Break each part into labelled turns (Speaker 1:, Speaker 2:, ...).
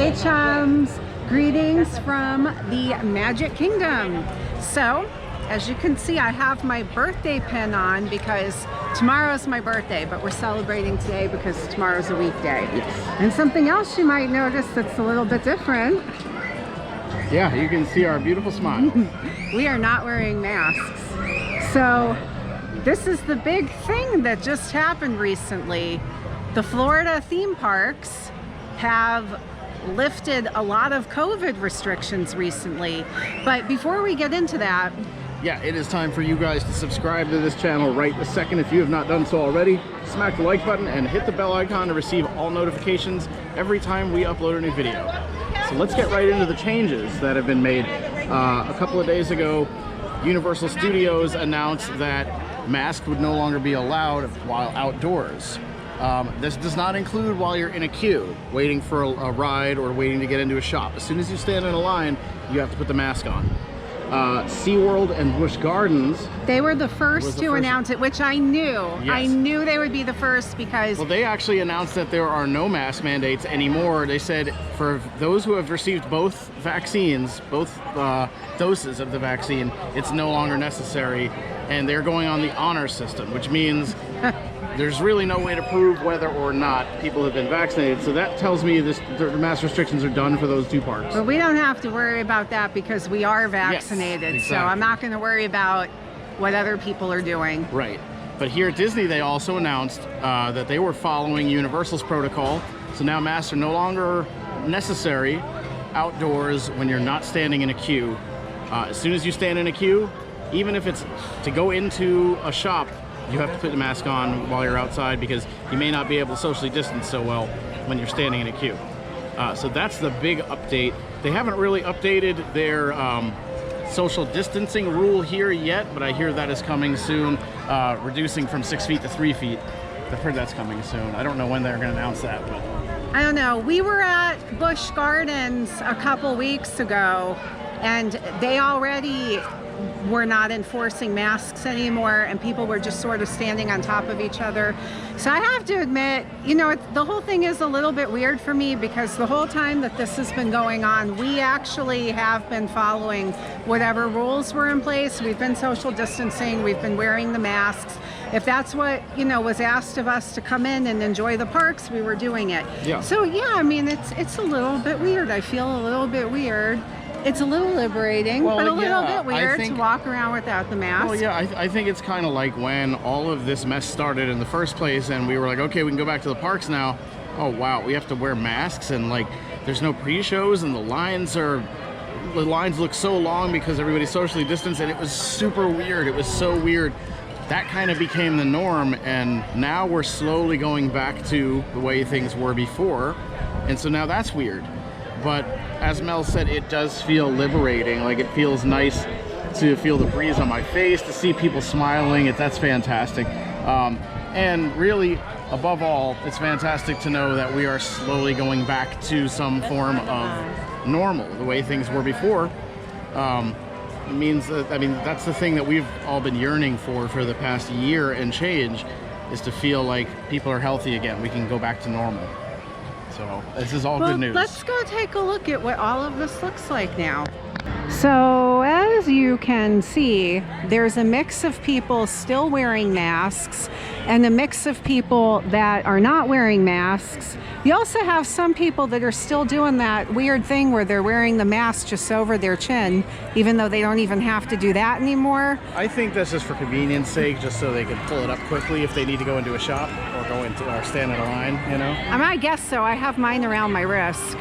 Speaker 1: Hey chums, greetings from the Magic Kingdom. So, as you can see, I have my birthday pin on because tomorrow's my birthday, but we're celebrating today because tomorrow's a weekday.
Speaker 2: Yes.
Speaker 1: And something else you might notice that's a little bit different.
Speaker 2: Yeah, you can see our beautiful smile.
Speaker 1: We are not wearing masks. So, this is the big thing that just happened recently. The Florida theme parks have lifted a lot of COVID restrictions recently. But before we get into that,
Speaker 2: yeah, it is time for you guys to subscribe to this channel right this second if you have not done so already. Smack the like button and hit the bell icon to receive all notifications every time we upload a new video. So let's get right into the changes that have been made. A couple of days ago, Universal Studios announced that masks would no longer be allowed while outdoors. This does not include while you're in a queue, waiting for a ride or waiting to get into a shop. As soon as you stand in a line, you have to put the mask on. SeaWorld and Busch Gardens,
Speaker 1: they were the first to announce it, which I knew.
Speaker 2: Yes.
Speaker 1: I knew they would be the first because...
Speaker 2: Well, they actually announced that there are no mask mandates anymore. They said for those who have received both vaccines, both doses of the vaccine, it's no longer necessary. And they're going on the honor system, which means there's really no way to prove whether or not people have been vaccinated. So that tells me the mask restrictions are done for those two parks.
Speaker 1: But we don't have to worry about that because we are vaccinated.
Speaker 2: Yes, exactly.
Speaker 1: So I'm not going to worry about what other people are doing.
Speaker 2: Right. But here at Disney, they also announced that they were following Universal's protocol. So now masks are no longer necessary outdoors when you're not standing in a queue. As soon as you stand in a queue, even if it's to go into a shop, you have to put the mask on while you're outside because you may not be able to socially distance so well when you're standing in a queue. So that's the big update. They haven't really updated their social distancing rule here yet, but I hear that is coming soon, reducing from 6 feet to 3 feet. I've heard that's coming soon. I don't know when they're going to announce that, but
Speaker 1: I don't know. We were at Busch Gardens a couple weeks ago, and they already were not enforcing masks anymore, and people were just sort of standing on top of each other. So I have to admit, you know, the whole thing is a little bit weird for me because the whole time that this has been going on, we actually have been following whatever rules were in place. We've been social distancing, we've been wearing the masks. If that's what, you know, was asked of us to come in and enjoy the parks, we were doing it.
Speaker 2: Yeah.
Speaker 1: So yeah, I mean, it's a little bit weird. I feel a little bit weird. It's a little liberating, but a little bit weird to walk around without the mask.
Speaker 2: Well, yeah, I think it's kind of like when all of this mess started in the first place and we were like, okay, we can go back to the parks now. Oh, wow, we have to wear masks and like there's no pre-shows and the lines look so long because everybody's socially distanced, and it was super weird. It was so weird. That kind of became the norm, and now we're slowly going back to the way things were before. And so now that's weird. But as Mel said, it does feel liberating. Like, it feels nice to feel the breeze on my face, to see people smiling. That's fantastic. And really, above all, it's fantastic to know that we are slowly going back to some form of normal, the way things were before. Means that, I mean, that's the thing that we've all been yearning for the past year and change, is to feel like people are healthy again. We can go back to normal. So this is all good news.
Speaker 1: Let's go take a look at what all of this looks like now. So as you can see, there's a mix of people still wearing masks and a mix of people that are not wearing masks. You also have some people that are still doing that weird thing where they're wearing the mask just over their chin, even though they don't even have to do that anymore.
Speaker 2: I think this is for convenience sake, just so they can pull it up quickly if they need to go into a shop or go into or stand in a line, you know?
Speaker 1: I guess so. I have mine around my wrist.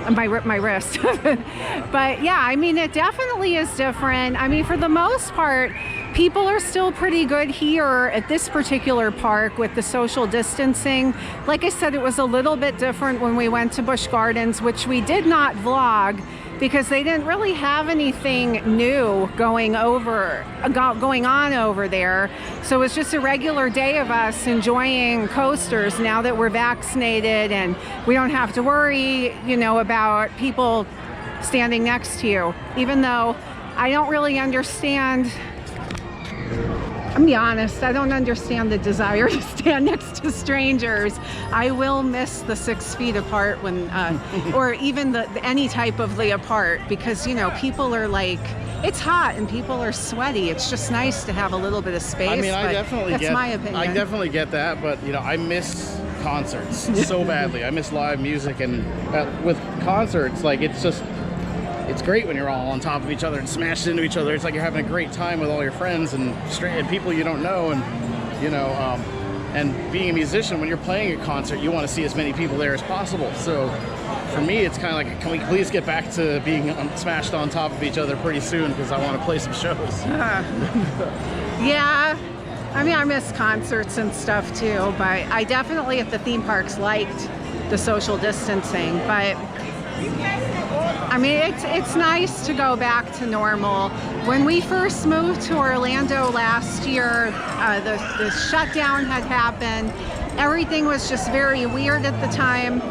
Speaker 1: My wrist. But yeah, I mean, it definitely is different. I mean, for the most part, people are still pretty good here at this particular park with the social distancing. Like I said, it was a little bit different when we went to Busch Gardens, which we did not vlog because they didn't really have anything new going on over there. So it was just a regular day of us enjoying coasters now that we're vaccinated and we don't have to worry, you know, about people standing next to you. Even though I don't really understand I'm be honest, I don't understand the desire to stand next to strangers. I will miss the 6 feet apart when, or even any type of the apart, because you know people are like, it's hot and people are sweaty. It's just nice to have a little bit of space.
Speaker 2: I mean, that's my opinion. I definitely get that, but you know, I miss concerts so badly. I miss live music, and with concerts, like it's great when you're all on top of each other and smashed into each other. It's like you're having a great time with all your friends and people you don't know, and you know, and being a musician, when you're playing a concert, you want to see as many people there as possible. So for me, it's kind of like, can we please get back to being smashed on top of each other pretty soon, because I want to play some shows.
Speaker 1: Yeah, I mean, I miss concerts and stuff too, but I definitely at the theme parks liked the social distancing, but I mean, it's nice to go back to normal. When we first moved to Orlando last year, the shutdown had happened. Everything was just very weird at the time.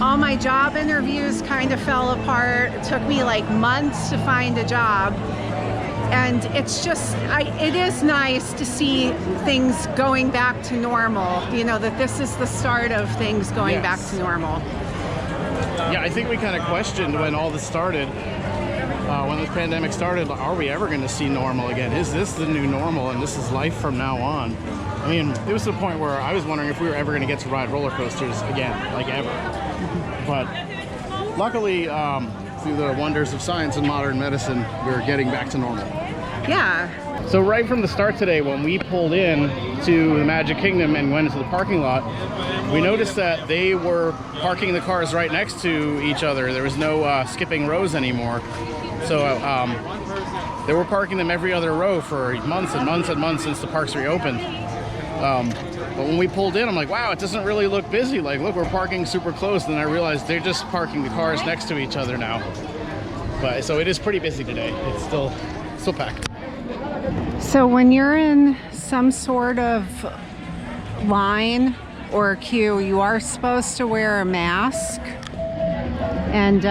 Speaker 1: All my job interviews kind of fell apart. It took me like months to find a job. And it's just, it is nice to see things going back to normal. You know, that this is the start of things going back to normal.
Speaker 2: Yeah, I think we kind of questioned when all this started, when this pandemic started, are we ever going to see normal again? Is this the new normal and this is life from now on? I mean, it was to the point where I was wondering if we were ever going to get to ride roller coasters again, like ever. But luckily, through the wonders of science and modern medicine, we're getting back to normal.
Speaker 1: Yeah.
Speaker 2: So right from the start today, when we pulled in to the Magic Kingdom and went into the parking lot, we noticed that they were parking the cars right next to each other. There was no skipping rows anymore. So they were parking them every other row for months and months and months since the parks reopened. But when we pulled in, I'm like, wow, it doesn't really look busy. Like, look, we're parking super close. Then I realized they're just parking the cars next to each other now. But so it is pretty busy today. It's still packed.
Speaker 1: So when you're in some sort of line or queue, you are supposed to wear a mask. And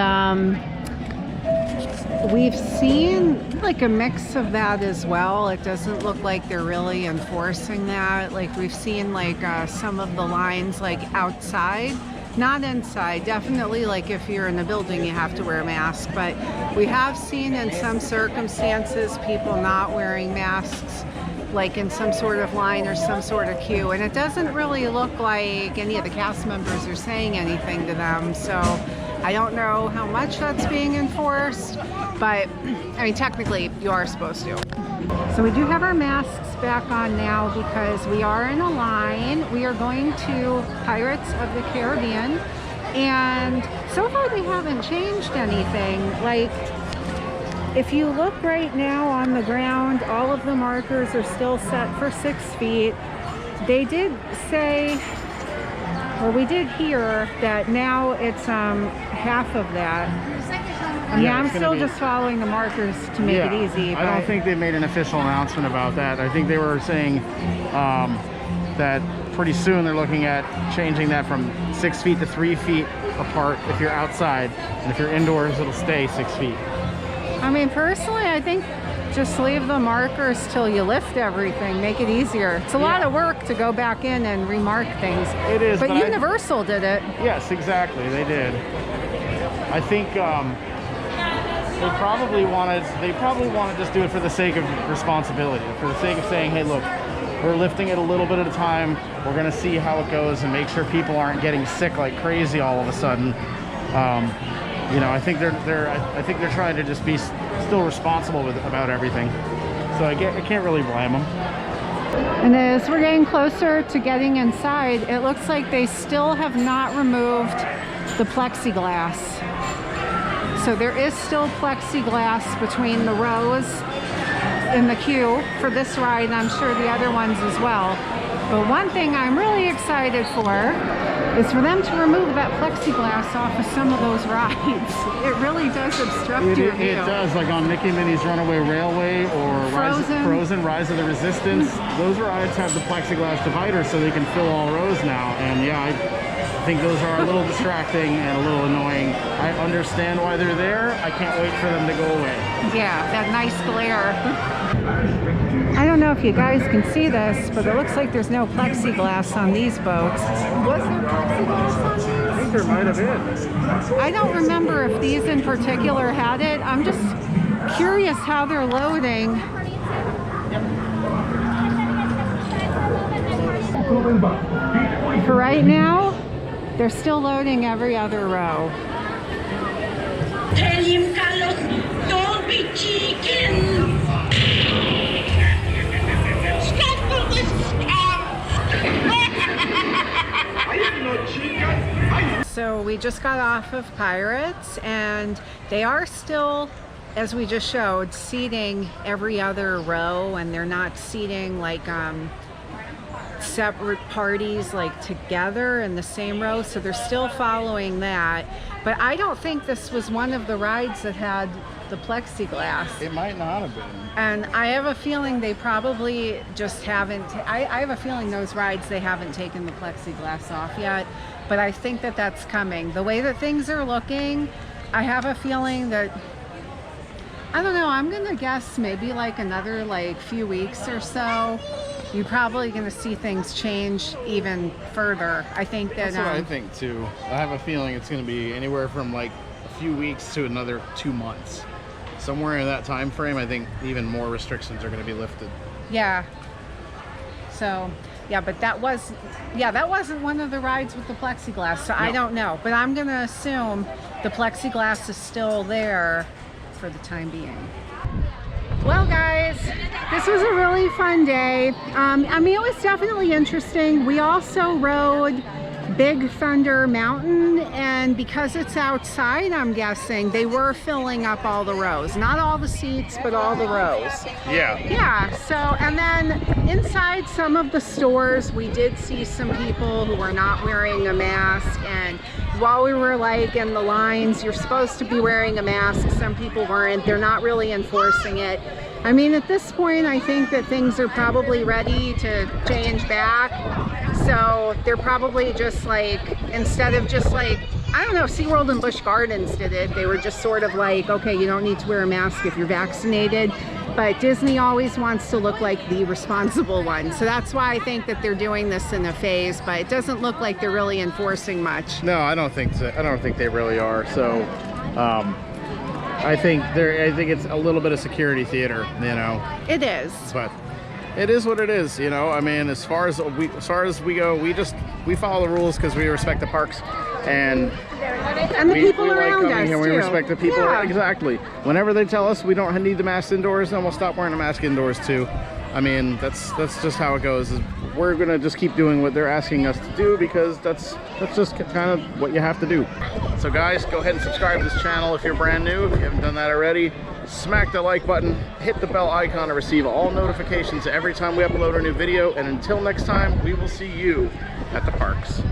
Speaker 1: we've seen like a mix of that as well. It doesn't look like they're really enforcing that. Like we've seen like some of the lines like outside, not inside. Definitely like if you're in the building you have to wear a mask, but we have seen in some circumstances people not wearing masks, like in some sort of line or some sort of queue, and it doesn't really look like any of the cast members are saying anything to them. So I don't know how much that's being enforced, but I mean, technically you are supposed to. So we do have our masks back on now because we are in a line. We are going to Pirates of the Caribbean, and so far they haven't changed anything. Like, if you look right now on the ground, all of the markers are still set for 6 feet. They did say, or we did hear that now it's half of that. I mean, I'm still just following the markers to make it easy.
Speaker 2: I don't think they made an official announcement about that. I think they were saying that pretty soon they're looking at changing that from 6 feet to 3 feet apart if you're outside, and if you're indoors it'll stay 6 feet.
Speaker 1: I mean, personally, I think just leave the markers till you lift everything, make it easier. It's a lot of work to go back in and remark things.
Speaker 2: It is,
Speaker 1: but Universal did it.
Speaker 2: Yes, exactly, they did. I think they probably want to just do it for the sake of responsibility, for the sake of saying, hey, look, we're lifting it a little bit at a time. We're going to see how it goes and make sure people aren't getting sick like crazy all of a sudden. You know, I think they're trying to just be still responsible about everything. So I can't really blame them.
Speaker 1: And as we're getting closer to getting inside, it looks like they still have not removed the plexiglass. So there is still plexiglass between the rows in the queue for this ride, and I'm sure the other ones as well. But one thing I'm really excited for is for them to remove that plexiglass off of some of those rides. It really does obstruct your view.
Speaker 2: It does, like on Mickey Minnie's Runaway Railway or Frozen Rise of the Resistance. Those rides have the plexiglass dividers so they can fill all rows now. And yeah, I think those are a little distracting and a little annoying. I understand why they're there. I can't wait for them to go away.
Speaker 1: Yeah, that nice glare. I don't know if you guys can see this, but it looks like there's no plexiglass on these boats. Was there plexiglass on these?
Speaker 2: I think there might have been.
Speaker 1: I don't remember if these in particular had it. I'm just curious how they're loading. For right now, they're still loading every other row.
Speaker 3: Tell him, Carlos, don't be chicken. Stop all this scam.
Speaker 1: So we just got off of Pirates, and they are still, as we just showed, seating every other row, and they're not seating like separate parties like together in the same row, so they're still following that. But I don't think this was one of the rides that had the plexiglass.
Speaker 2: It might not have been.
Speaker 1: And I have a feeling they probably just haven't, I have a feeling those rides, they haven't taken the plexiglass off yet, but I think that that's coming. The way that things are looking, I have a feeling that, I don't know, I'm gonna guess maybe like another like few weeks or so, you're probably gonna see things change even further. I think that
Speaker 2: That's what I think too. I have a feeling it's gonna be anywhere from like a few weeks to another 2 months. Somewhere in that time frame, I think even more restrictions are going to be lifted.
Speaker 1: Yeah. So, yeah, but that wasn't one of the rides with the plexiglass, so I don't know. But I'm going to assume the plexiglass is still there for the time being. Well, guys, this was a really fun day. I mean, it was definitely interesting. We also rode Big Thunder Mountain, and because it's outside, I'm guessing they were filling up all the rows. Not all the seats, but all the rows. Yeah, so, and then inside some of the stores, we did see some people who were not wearing a mask, and while we were like in the lines, you're supposed to be wearing a mask, some people weren't. They're not really enforcing it. I mean, at this point, I think that things are probably ready to change back. So they're probably just like, instead of just like, I don't know, SeaWorld and Busch Gardens did it. They were just sort of like, okay, you don't need to wear a mask if you're vaccinated. But Disney always wants to look like the responsible one. So that's why I think that they're doing this in a phase, but it doesn't look like they're really enforcing much.
Speaker 2: No, I don't think so. I don't think they really are. So, I think it's a little bit of security theater, you know.
Speaker 1: It is.
Speaker 2: But it is what it is, you know. I mean, as far as we go, we follow the rules because we respect the parks and
Speaker 1: the people
Speaker 2: we
Speaker 1: around
Speaker 2: like coming
Speaker 1: us
Speaker 2: here. We
Speaker 1: too.
Speaker 2: respect the people.
Speaker 1: Yeah.
Speaker 2: Exactly. Whenever they tell us we don't need the mask indoors, then we'll stop wearing a mask indoors too. I mean, that's just how it goes. We're gonna just keep doing what they're asking us to do because that's just kind of what you have to do. So guys, go ahead and subscribe to this channel if you're brand new. If you haven't done that already, smack the like button, hit the bell icon to receive all notifications every time we upload a new video. And until next time, we will see you at the parks.